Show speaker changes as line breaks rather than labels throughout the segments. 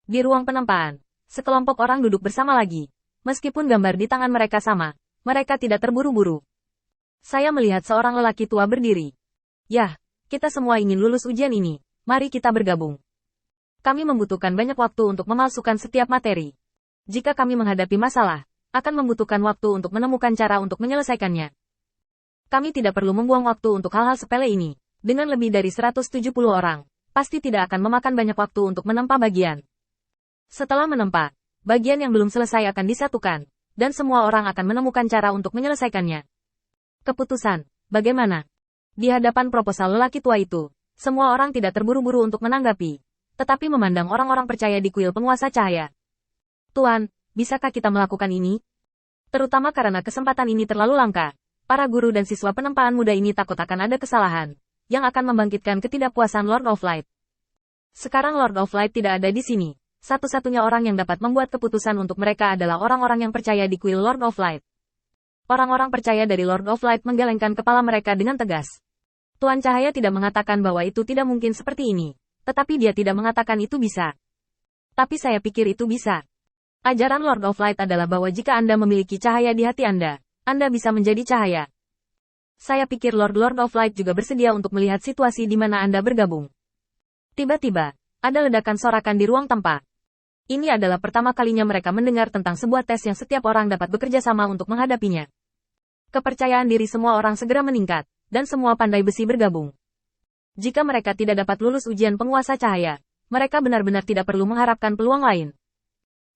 Di ruang penempaan, sekelompok orang duduk bersama lagi. Meskipun gambar di tangan mereka sama, mereka tidak terburu-buru. Saya melihat seorang lelaki tua berdiri. Yah, kita semua ingin lulus ujian ini. Mari kita bergabung. Kami membutuhkan banyak waktu untuk memalsukan setiap materi. Jika kami menghadapi masalah, akan membutuhkan waktu untuk menemukan cara untuk menyelesaikannya. Kami tidak perlu membuang waktu untuk hal-hal sepele ini. Dengan lebih dari 170 orang, pasti tidak akan memakan banyak waktu untuk menempa bagian. Setelah menempa, bagian yang belum selesai akan disatukan, dan semua orang akan menemukan cara untuk menyelesaikannya. Keputusan, bagaimana? Di hadapan proposal lelaki tua itu, semua orang tidak terburu-buru untuk menanggapi, tetapi memandang orang-orang percaya di kuil penguasa cahaya. Tuan, bisakah kita melakukan ini? Terutama karena kesempatan ini terlalu langka, para guru dan siswa penempaan muda ini takut akan ada kesalahan, yang akan membangkitkan ketidakpuasan Lord of Light. Sekarang Lord of Light tidak ada di sini. Satu-satunya orang yang dapat membuat keputusan untuk mereka adalah orang-orang yang percaya di kuil Lord of Light. Orang-orang percaya dari Lord of Light menggelengkan kepala mereka dengan tegas. Tuan Cahaya tidak mengatakan bahwa itu tidak mungkin seperti ini, tetapi dia tidak mengatakan itu bisa. Tapi saya pikir itu bisa. Ajaran Lord of Light adalah bahwa jika Anda memiliki cahaya di hati Anda bisa menjadi cahaya. Saya pikir Lord of Light juga bersedia untuk melihat situasi di mana Anda bergabung. Tiba-tiba, ada ledakan sorakan di ruang tempat. Ini adalah pertama kalinya mereka mendengar tentang sebuah tes yang setiap orang dapat bekerja sama untuk menghadapinya. Kepercayaan diri semua orang segera meningkat, dan semua pandai besi bergabung. Jika mereka tidak dapat lulus ujian penguasa cahaya, mereka benar-benar tidak perlu mengharapkan peluang lain.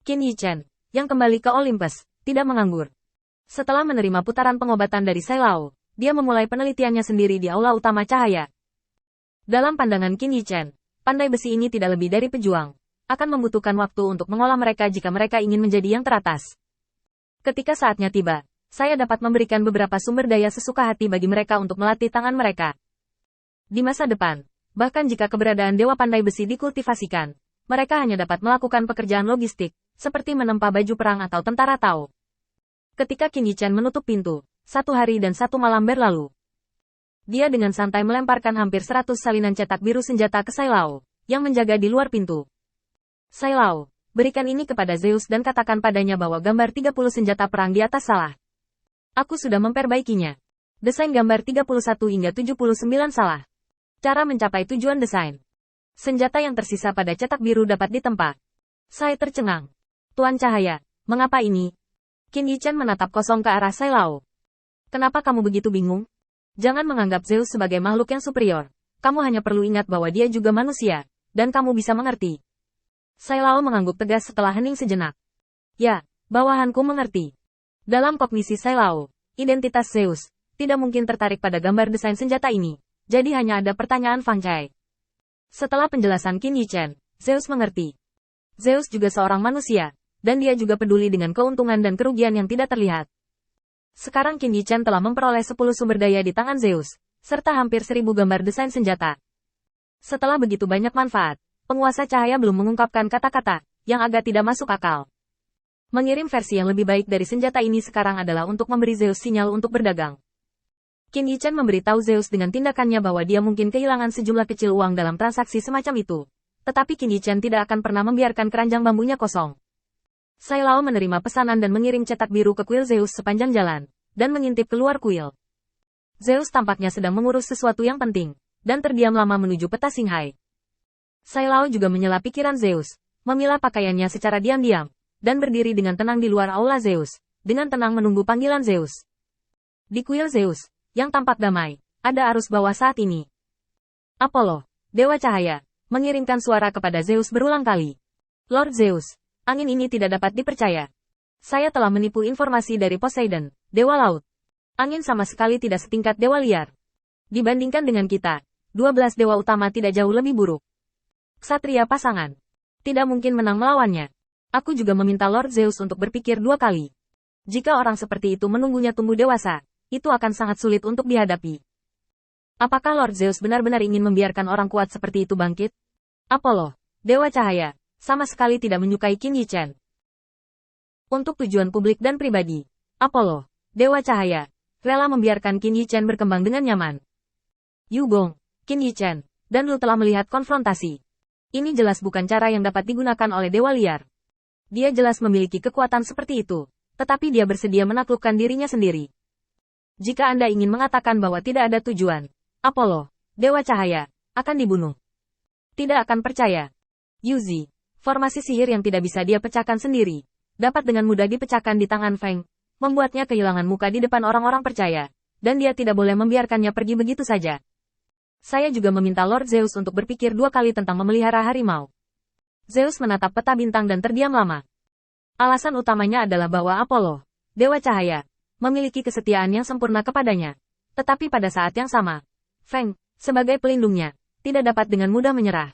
Qin Yichen, yang kembali ke Olympus, tidak menganggur. Setelah menerima putaran pengobatan dari Sai Lao, dia memulai penelitiannya sendiri di aula utama cahaya. Dalam pandangan Qin Yichen, pandai besi ini tidak lebih dari pejuang. Akan membutuhkan waktu untuk mengolah mereka jika mereka ingin menjadi yang teratas. Ketika saatnya tiba, saya dapat memberikan beberapa sumber daya sesuka hati bagi mereka untuk melatih tangan mereka. Di masa depan, bahkan jika keberadaan Dewa Pandai Besi dikultivasikan, mereka hanya dapat melakukan pekerjaan logistik, seperti menempa baju perang atau tentara Tao. Ketika Qin Yichen menutup pintu, 1 hari dan 1 malam berlalu. Dia dengan santai melemparkan hampir 100 salinan cetak biru senjata ke Sai Lao, yang menjaga di luar pintu. Sai Lao, berikan ini kepada Zeus dan katakan padanya bahwa gambar 30 senjata perang di atas salah. Aku sudah memperbaikinya. Desain gambar 31 hingga 79 salah. Cara mencapai tujuan desain. Senjata yang tersisa pada cetak biru dapat ditempa. Sai tercengang. Tuan Cahaya, mengapa ini? Qin Yichen menatap kosong ke arah Sai Lao. Kenapa kamu begitu bingung? Jangan menganggap Zeus sebagai makhluk yang superior. Kamu hanya perlu ingat bahwa dia juga manusia, dan kamu bisa mengerti. Sai Lao mengangguk tegas setelah hening sejenak. Ya, bawahanku mengerti. Dalam kognisi Sai Lao, identitas Zeus tidak mungkin tertarik pada gambar desain senjata ini, jadi hanya ada pertanyaan Fang Cai. Setelah penjelasan Qin Yichen, Zeus mengerti. Zeus juga seorang manusia, dan dia juga peduli dengan keuntungan dan kerugian yang tidak terlihat. Sekarang Qin Yichen telah memperoleh 10 sumber daya di tangan Zeus, serta hampir 1000 gambar desain senjata. Setelah begitu banyak manfaat, penguasa cahaya belum mengungkapkan kata-kata yang agak tidak masuk akal. Mengirim versi yang lebih baik dari senjata ini sekarang adalah untuk memberi Zeus sinyal untuk berdagang. Qin Yichen memberitahu Zeus dengan tindakannya bahwa dia mungkin kehilangan sejumlah kecil uang dalam transaksi semacam itu. Tetapi Qin Yichen tidak akan pernah membiarkan keranjang bambunya kosong. Sai Lao menerima pesanan dan mengirim cetak biru ke kuil Zeus sepanjang jalan, dan mengintip keluar kuil. Zeus tampaknya sedang mengurus sesuatu yang penting, dan terdiam lama menuju peta Xinghai. Sai Lao juga menyela pikiran Zeus, memilah pakaiannya secara diam-diam, dan berdiri dengan tenang di luar aula Zeus, dengan tenang menunggu panggilan Zeus. Di kuil Zeus, yang tampak damai, ada arus bawah saat ini. Apollo, Dewa Cahaya, mengirimkan suara kepada Zeus berulang kali. Lord Zeus, angin ini tidak dapat dipercaya. Saya telah menipu informasi dari Poseidon, Dewa Laut. Angin sama sekali tidak setingkat Dewa Liar. Dibandingkan dengan kita, 12 dewa utama tidak jauh lebih buruk. Ksatria pasangan. Tidak mungkin menang melawannya. Aku juga meminta Lord Zeus untuk berpikir 2 kali. Jika orang seperti itu menunggunya tumbuh dewasa, itu akan sangat sulit untuk dihadapi. Apakah Lord Zeus benar-benar ingin membiarkan orang kuat seperti itu bangkit? Apollo, Dewa Cahaya, sama sekali tidak menyukai Qin Yichen. Untuk tujuan publik dan pribadi, Apollo, Dewa Cahaya, rela membiarkan Qin Yichen berkembang dengan nyaman. Yu Gong, Qin Yichen, dan Lu telah melihat konfrontasi. Ini jelas bukan cara yang dapat digunakan oleh dewa liar. Dia jelas memiliki kekuatan seperti itu, tetapi dia bersedia menaklukkan dirinya sendiri. Jika Anda ingin mengatakan bahwa tidak ada tujuan, Apollo, Dewa Cahaya, akan dibunuh. Tidak akan percaya. Yuzi, formasi sihir yang tidak bisa dia pecahkan sendiri, dapat dengan mudah dipecahkan di tangan Feng, membuatnya kehilangan muka di depan orang-orang percaya, dan dia tidak boleh membiarkannya pergi begitu saja. Saya juga meminta Lord Zeus untuk berpikir 2 kali tentang memelihara harimau. Zeus menatap peta bintang dan terdiam lama. Alasan utamanya adalah bahwa Apollo, Dewa Cahaya, memiliki kesetiaan yang sempurna kepadanya. Tetapi pada saat yang sama, Feng, sebagai pelindungnya, tidak dapat dengan mudah menyerah.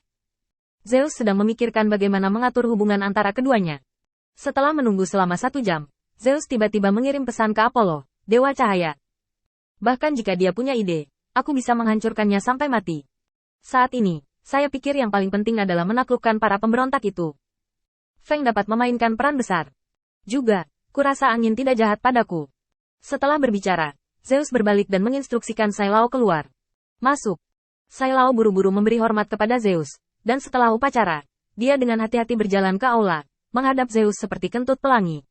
Zeus sedang memikirkan bagaimana mengatur hubungan antara keduanya. Setelah menunggu selama 1 jam, Zeus tiba-tiba mengirim pesan ke Apollo, Dewa Cahaya. Bahkan jika dia punya ide, aku bisa menghancurkannya sampai mati. Saat ini, saya pikir yang paling penting adalah menaklukkan para pemberontak itu. Feng dapat memainkan peran besar. Juga, kurasa angin tidak jahat padaku. Setelah berbicara, Zeus berbalik dan menginstruksikan Sai Lao keluar. Masuk. Sai Lao buru-buru memberi hormat kepada Zeus, dan setelah upacara, dia dengan hati-hati berjalan ke aula, menghadap Zeus seperti kentut pelangi.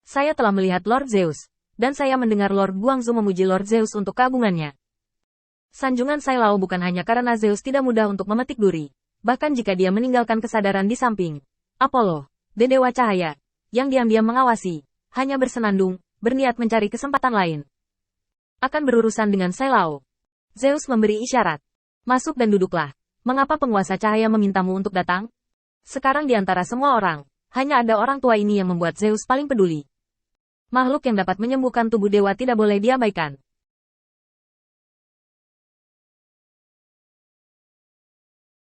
Saya telah melihat Lord Zeus, dan saya mendengar Lord Guangzhou memuji Lord Zeus untuk keagungannya. Sanjungan Sai Lao bukan hanya karena Zeus tidak mudah untuk memetik duri, bahkan jika dia meninggalkan kesadaran di samping Apollo, Dewa Cahaya, yang diam-diam mengawasi, hanya bersenandung, berniat mencari kesempatan lain. Akan berurusan dengan Sai Lao. Zeus memberi isyarat. Masuk dan duduklah. Mengapa penguasa cahaya memintamu untuk datang? Sekarang di antara semua orang, hanya ada orang tua ini yang membuat Zeus paling peduli. Makhluk yang dapat menyembuhkan tubuh dewa tidak boleh diabaikan.